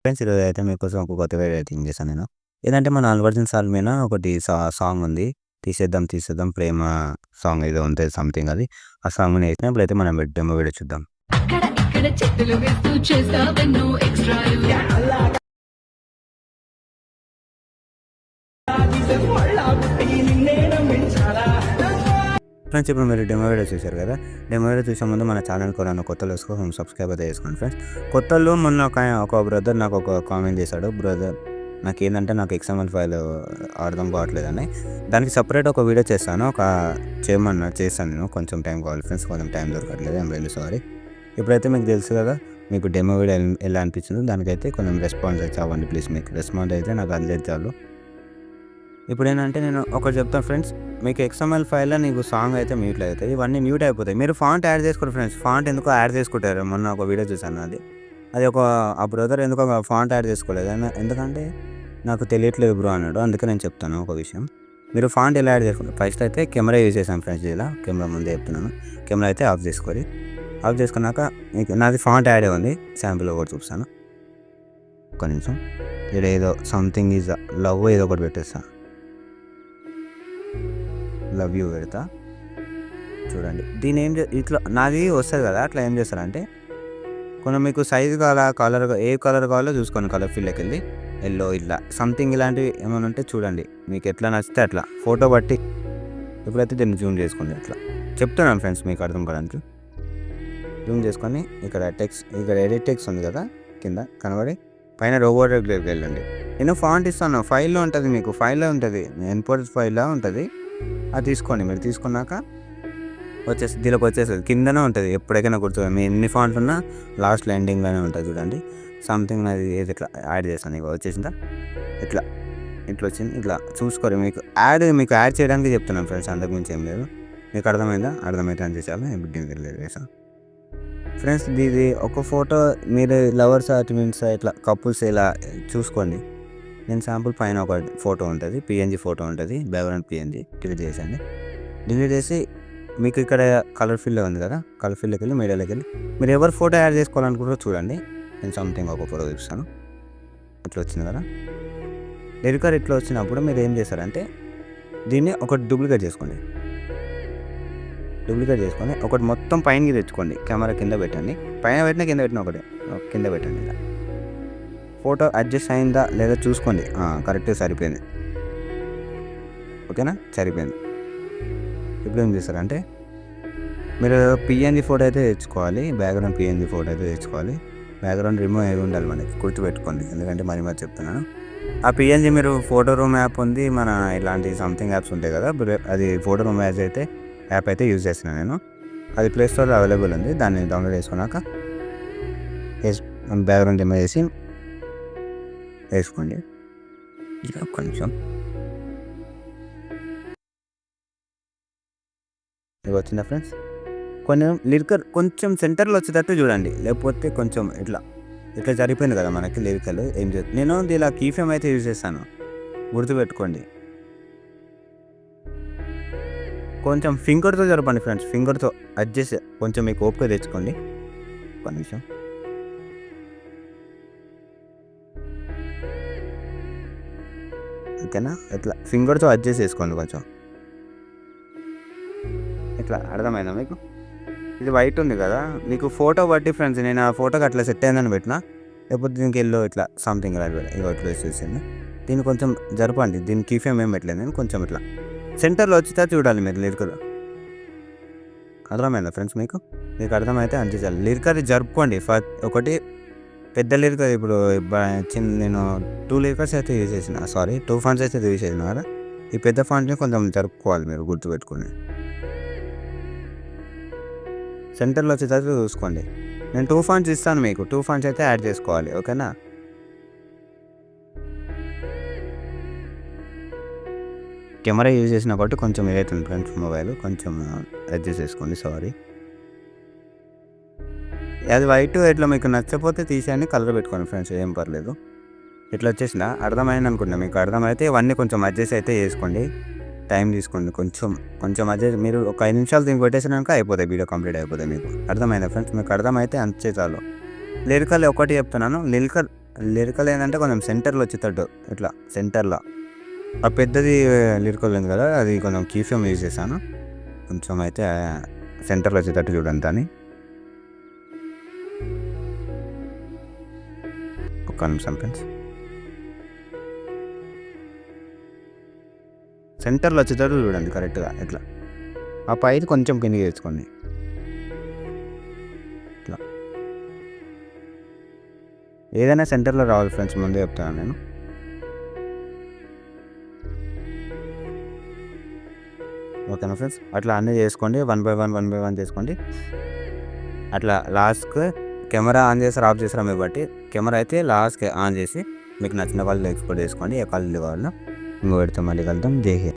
Friends ఈరోజు అయితే మీకోసం ఒక కొత్త వీడియో అయితే చేశాను నేను. ఏదంటే మన అల్లు అర్జున్ సార్ మీద ఒకటి సాంగ్ ఉంది. 'తీసేద్దాం తీసేద్దాం ప్రేమ' సాంగ్ ఏదో ఉంటది సంథింగ్ అది. ఆ సాంగ్‌ని ఇప్పుడైతే మనం డెమో వీడియో చూద్దాం. అక్కడ ఇక్కడ చేతులు వేస్తూ చేస్తావెన్నో ఎక్స్ట్రాలు ఫ్రెండ్స్ ఇప్పుడు మీరు డెమో వీడియో చూశారు కదా. డెమో వీడియో చూసే ముందు మన ఛానల్‌కి ఎవరైనా కొత్తలు వస్తే సబ్స్క్రైబ్ అయితే చేసుకోండి ఫ్రెండ్స్. కొత్తల్లో మొన్న ఒక బ్రదర్ నాకు ఒక కామెంట్ చేశాడు. బ్రదర్ నాకేందంటే నాకు XML ఫైల్ అర్థం కావట్లేదని. దానికి సెపరేట్ ఒక వీడియో చేస్తాను. చేశాను నేను. కొంచెం టైం కావాలి ఫ్రెండ్స్. కొంచెం టైం దొరకట్లేదు. I'm really sorry. ఇప్పుడైతే మీకు తెలుసు కదా మీకు డెమో వీడియో ఎలా అనిపించిందో దానికైతే కొంచెం రెస్పాన్స్ అయితే అవ్వండి ప్లీజ్. మీకు రెస్పాన్స్ అయితే నాకు అందేది చాలు. ఇప్పుడు ఏంటంటే నేను ఒకటి చెప్తాను ఫ్రెండ్స్. మీకు XML ఫైల్లో నీకు సాంగ్ అయితే మ్యూట్లో అవుతాయి. ఇవన్నీ మ్యూట్ అయిపోతాయి. మీరు ఫాంట్ యాడ్ చేసుకోండి ఫ్రెండ్స్. ఫాంట్ ఎందుకో యాడ్ చేసుకుంటారు. మొన్న ఒక వీడియో చూసాను అది ఆ బ్రదర్ ఎందుకో ఫాంట్ యాడ్ చేసుకోలేదు. ఎందుకంటే నాకు తెలియట్లేదు బ్రో అన్నాడు. అందుకే నేను చెప్తాను ఒక విషయం. మీరు ఫాంట్ ఎలా యాడ్ చేసుకుంటారు. ఫస్ట్ అయితే కెమెరా యూజ్ చేశాను ఫ్రెండ్స్. ఇలా కెమెరా ముందే చెప్తున్నాను. కెమెరా అయితే ఆఫ్ చేసుకోవాలి. ఆఫ్ చేసుకున్నాక నాది ఫాంట్ యాడ్ ఉంది. శాంపుల్ ఒకటి చూపిస్తాను. ఒక్క నిమిషం. ఇక్కడ ఏదో సంథింగ్ ఈజ్ లవ్ ఏదో ఒకటి పెట్టేస్తాను. లవ్ యూ పెడతా చూడండి. దీని ఇట్లా నాది వస్తుంది కదా. అట్లా ఏం చేస్తారంటే కొంచెం మీకు సైజు కావాలా ఏ కలర్ కావాలో చూసుకోండి. కలర్ ఫీల్డ్కి వెళ్ళి ఎల్లో ఇట్లా సంథింగ్ ఇలాంటివి ఏమైనా ఉంటే చూడండి. మీకు ఎట్లా నచ్చితే అట్లా ఫోటో బట్టి ఇప్పుడైతే దీన్ని జూమ్ చేసుకోండి. అట్లా చెప్తున్నాను ఫ్రెండ్స్ మీకు అర్థం కావడానికి. జూమ్ చేసుకొని ఇక్కడ ఎడిట్ టెక్స్ట్ ఉంది కదా కింద కనబడి పైన రోబోట్ దగ్గరికి వెళ్ళండి. నేను ఫాంట్ ఇస్తాను. ఫైల్లో ఉంటుంది. మీకు ఫైల్లో ఉంటుంది. ఇన్పుట్ ఫైల్లో ఉంటుంది. అది తీసుకోండి. మీరు తీసుకున్నాక దీనికి వచ్చేస్తుంది. కిందనే ఉంటుంది. ఎప్పటికైనా గుర్తుంది. మీ ఎన్ని ఫాంట్లు ఉన్నా లాస్ట్లో ఎండింగ్లోనే ఉంటుంది చూడండి. సంథింగ్ అది ఏది ఇట్లా యాడ్ చేస్తాను. ఇక వచ్చేసిందా ఇట్లా వచ్చింది. ఇట్లా చూసుకోరు. మీకు యాడ్ చేయడానికి చెప్తున్నాను ఫ్రెండ్స్. అంతకుమించి ఏం లేదు. మీకు అర్థమైతే అని చేసాను. ఇప్పుడు వేసాను ఫ్రెండ్స్. ఇది ఒక ఫోటో మీరు లవర్స్ ట్విన్స్ ఇట్లా కపుల్స్ ఇలా చూసుకోండి. నేను శాంపుల్ పైన ఒక ఫోటో ఉంటుంది. PNG ఫోటో ఉంటుంది. బ్యాక్గ్రౌండ్ PNG డిలీట్ చేయండి. డిలీట్ చేసి మీకు ఇక్కడ కలర్ ఫీల్డ్ ఉంది కదా. కలర్ ఫీల్డ్కి వెళ్ళి మీడియాలోకి వెళ్ళి మీరు ఎవరు ఫోటో యాడ్ చేసుకోవాలనుకుంటారో చూడండి. నేను సంథింగ్ ఒక ఫోటో చూపిస్తాను. ఇట్లా వచ్చింది కదా. లిరికర్ ఇట్లా వచ్చినప్పుడు మీరు ఏం చేస్తారంటే దీన్ని ఒకటి డూప్లికేట్ చేసుకొని ఒకటి మొత్తం పైనకి తెచ్చుకోండి. కెమెరా కింద పెట్టండి. పైన పెట్టిన కింద పెట్టిన ఒకటి కింద పెట్టండి. ఇలా ఫోటో అడ్జస్ట్ అయిందా లేదా చూసుకోండి. కరెక్ట్గా సరిపోయింది. ఓకేనా, సరిపోయింది. ఇప్పుడు ఏం చేస్తారంటే మీరు PNG ఫోటో అయితే తెచ్చుకోవాలి. బ్యాక్గ్రౌండ్ PNG ఫోటో అయితే తెచ్చుకోవాలి. బ్యాక్గ్రౌండ్ రిమూవ్ అయి ఉండాలి మనకి. గుర్తుపెట్టుకోండి. ఎందుకంటే మరి చెప్తున్నాను. ఆ PNG మీరు ఫోటో రూమ్ యాప్ ఉంది. మన ఇలాంటి సంథింగ్ యాప్స్ ఉంటాయి కదా. అది ఫోటో రూమ్ యాప్ అయితే యూజ్ చేస్తున్నాను నేను. అది ప్లే స్టోర్లో అవైలబుల్ ఉంది. దాన్ని డౌన్లోడ్ చేసుకున్నాక బ్యాక్గ్రౌండ్ రిమూవ్ చేసి వేసుకోండి. ఇలా కొంచెం ఇది వచ్చిందా ఫ్రెండ్స్. లిరికల్ కొంచెం సెంటర్లో వచ్చేటట్టు చూడండి. లేకపోతే కొంచెం ఇట్లా జరిగిపోయింది కదా మనకి లిరికల్. ఏం చేస్తుంది నేను ఇలా కీఫ్రేమ్ అయితే యూజ్ చేస్తాను. గుర్తుపెట్టుకోండి. కొంచెం ఫింగర్తో జరపండి ఫ్రెండ్స్. ఫింగర్తో అడ్జస్ట్ కొంచెం మీకు ఓపిక తెచ్చుకోండి. ఒక నిమిషం. ఓకేనా. ఇట్లా ఫింగర్తో అడ్జస్ట్ చేసుకోండి కొంచెం. ఇట్లా అర్థమైందా మీకు. ఇది వైట్ ఉంది కదా. మీకు ఫోటో బట్టి ఫ్రెండ్స్ నేను ఆ ఫోటోకి అట్లా సెట్ అయిందని పెట్టినా. లేకపోతే దీనికి ఎల్లో ఇట్లా సంథింగ్ ఇలా ఇట్లా చూసింది. దీన్ని కొంచెం జరపండి. దీని కీఫ్రేమ్ ఏం పెట్టలేదు నేను. కొంచెం ఇట్లా సెంటర్లో వచ్చితే చూడాలి మీరు లిరికర్. అర్థమైందా ఫ్రెండ్స్ మీకు అర్థమైతే అందించాలి. లిరికర్ జరుపుకోండి. ఒకటి పెద్ద లిరికర్. ఇప్పుడు నేను 2 లిరికర్స్ అయితే యూజ్ చేసిన. 2 ఫాంట్స్ అయితే యూజ్ చేసిన కదా. ఈ పెద్ద ఫాంట్ని కొంచెం జరుపుకోవాలి మీరు. గుర్తుపెట్టుకోండి. సెంటర్లో వచ్చేటట్టు చూసుకోండి. నేను 2 ఫాంట్స్ ఇస్తాను మీకు. 2 ఫాంట్స్ అయితే యాడ్ చేసుకోవాలి. ఓకేనా. కెమెరా యూజ్ చేసిన కాబట్టి కొంచెం ఏదైతుంది ఫ్రెండ్స్ మొబైల్ కొంచెం అడ్జస్ట్ చేసుకోండి. సారీ. అది వైట్ ఇట్లా మీకు నచ్చకపోతే తీసేయండి. కలర్ పెట్టుకోండి ఫ్రెండ్స్. ఏం పర్లేదు. ఇట్లా వచ్చేసిన అర్థమైంది అనుకుంటా. మీకు అర్థమైతే ఇవన్నీ కొంచెం అడ్జస్ట్ అయితే చేసుకోండి. టైం తీసుకోండి. కొంచెం అడ్జస్ట్. మీరు ఒక 5 నిమిషాలు దీనికి పెట్టేసినాక అయిపోతాయి. వీడియో కంప్లీట్ అయిపోతాయి. మీకు అర్థమైందా ఫ్రెండ్స్. మీకు అర్థమైతే అంతే చాలు. లిరికల్ ఒకటి చెప్తున్నాను. లిరికల్ ఏంటంటే కొంచెం సెంటర్లో వచ్చేటట్టు ఇట్లా సెంటర్లో. ఆ పెద్దది లిరికల్ ఉంది కదా, అది కొంచెం కీ ఫ్రేమ్ యూజ్ చేశాను. కొంచెం అయితే సెంటర్లో వచ్చేటట్టు చూడండి దాన్ని. ఒక్క నిమిషం ఫ్రెండ్స్. సెంటర్లో వచ్చేటట్టు చూడండి కరెక్ట్గా ఇట్లా. ఆ పైది కొంచెం కిందికి తెచ్చుకోండి ఇట్లా. ఏదైనా సెంటర్లో రావాలి ఫ్రెండ్స్, ముందే చెప్తాను నేను. ఓకేనా ఫ్రెండ్స్, అట్లా అన్నీ చేసుకోండి. 1 by 1 చేసుకోండి. అట్లా లాస్ట్కి కెమెరా ఆన్ చేసి ఆఫ్ చేసారా మీరు బట్టి. కెమెరా అయితే లాస్ట్కి ఆన్ చేసి మీకు నచ్చిన వాళ్ళు ఎక్స్పోర్ట్ చేసుకోండి. ఏ కాలేజీ కావాలో ఇంకో పెడితే మళ్ళీ కలుద్దాం. జై హింద్.